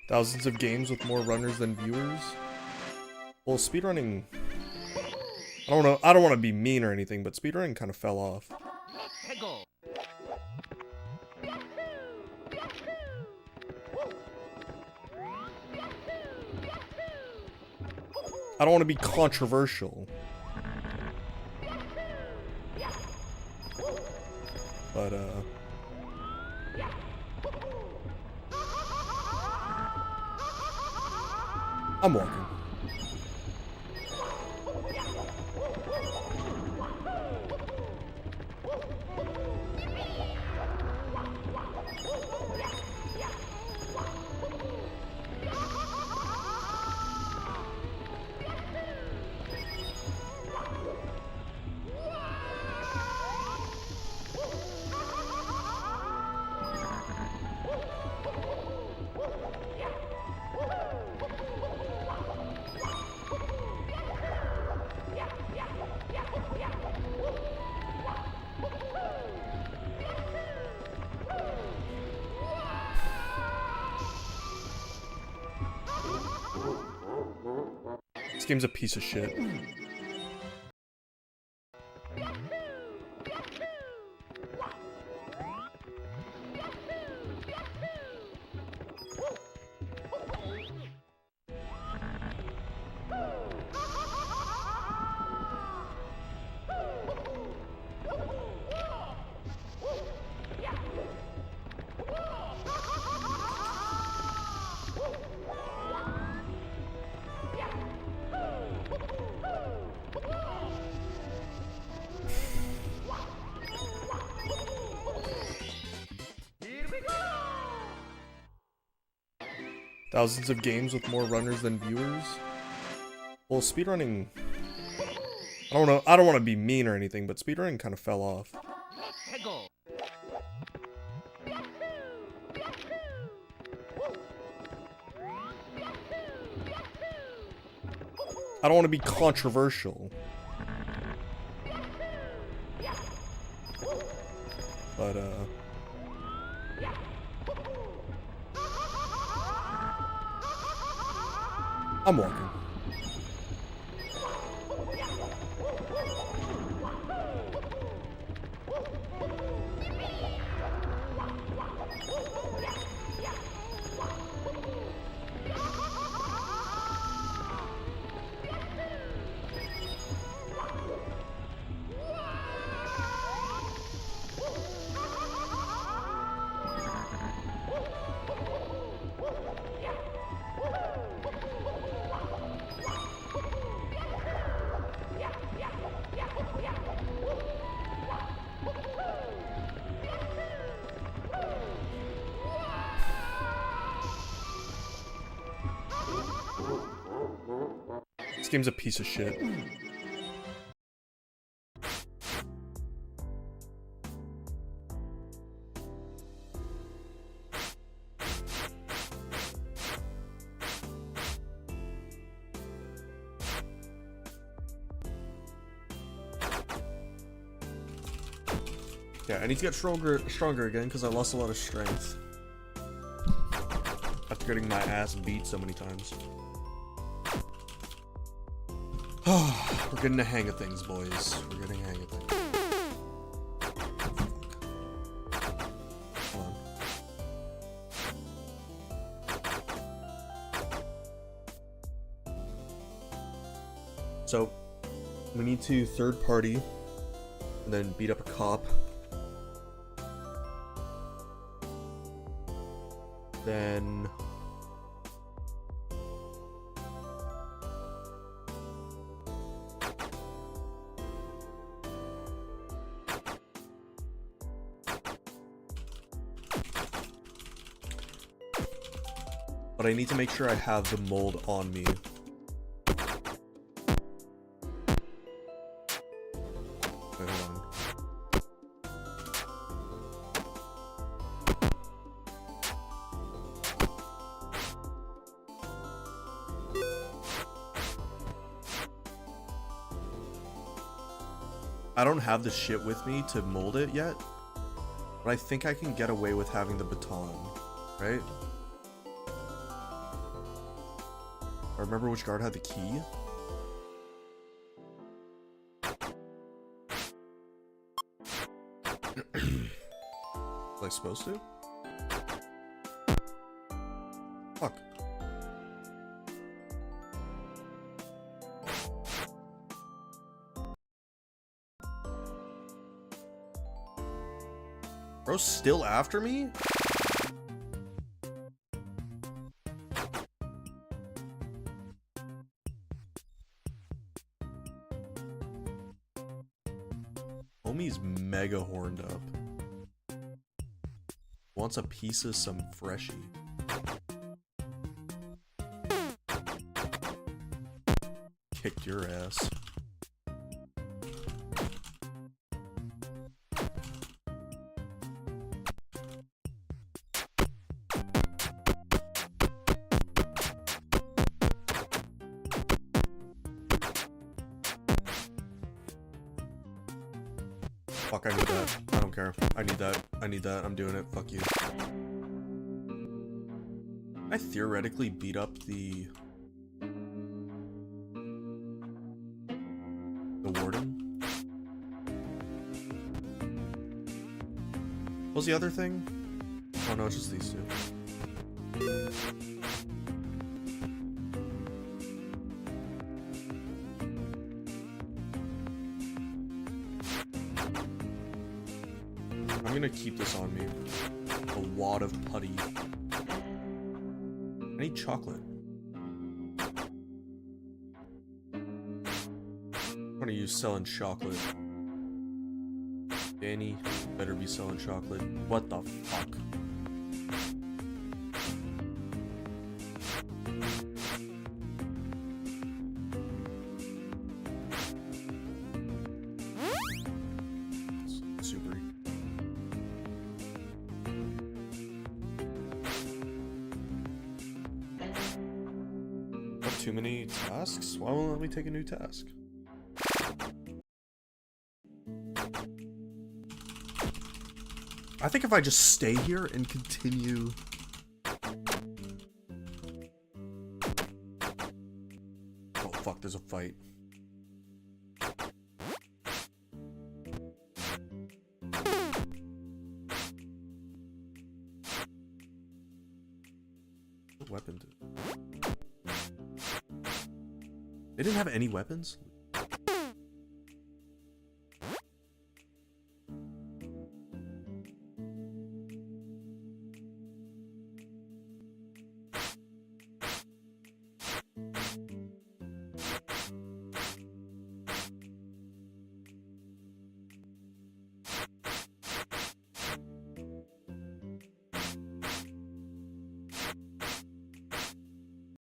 Thousands of games with more runners than viewers. Well, speedrunning, I don't want to be mean or anything, but speedrunning kind of fell off. I don't want to be controversial. But, I'm walking. This game's a piece of shit. Thousands of games with more runners than viewers. Well, speedrunning, I don't want to be mean or anything, but speedrunning kind of fell off. I don't want to be controversial. But, I'm walking. This game's a piece of shit. Yeah, I need to get stronger again because I lost a lot of strength after getting my ass beat so many times. We're getting the hang of things, boys. We're getting the hang of things. Hold on. So, we need to third party and then beat up a cop. Then but I need to make sure I have the mold on me. Wait, hold on. I don't have the shit with me to mold it yet, but I think I can get away with having the baton, right? I remember which guard had the key. Was I supposed to? Fuck. Bro's still after me? Homie's mega horned up. Wants a piece of some freshie. Kicked your ass. Fuck, I need that. I don't care. I need that. I need that. I'm doing it. Fuck you. I theoretically beat up the warden. What was the other thing? Oh no, it's just these two. I'm gonna keep this on me. A wad of putty. I need chocolate. What are you selling chocolate? Danny better be selling chocolate. What the fuck? Super. Too many tasks? Why won't we take a new task? I think if I just stay here and continue... Oh fuck, there's a fight. What weapon did... They didn't have any weapons?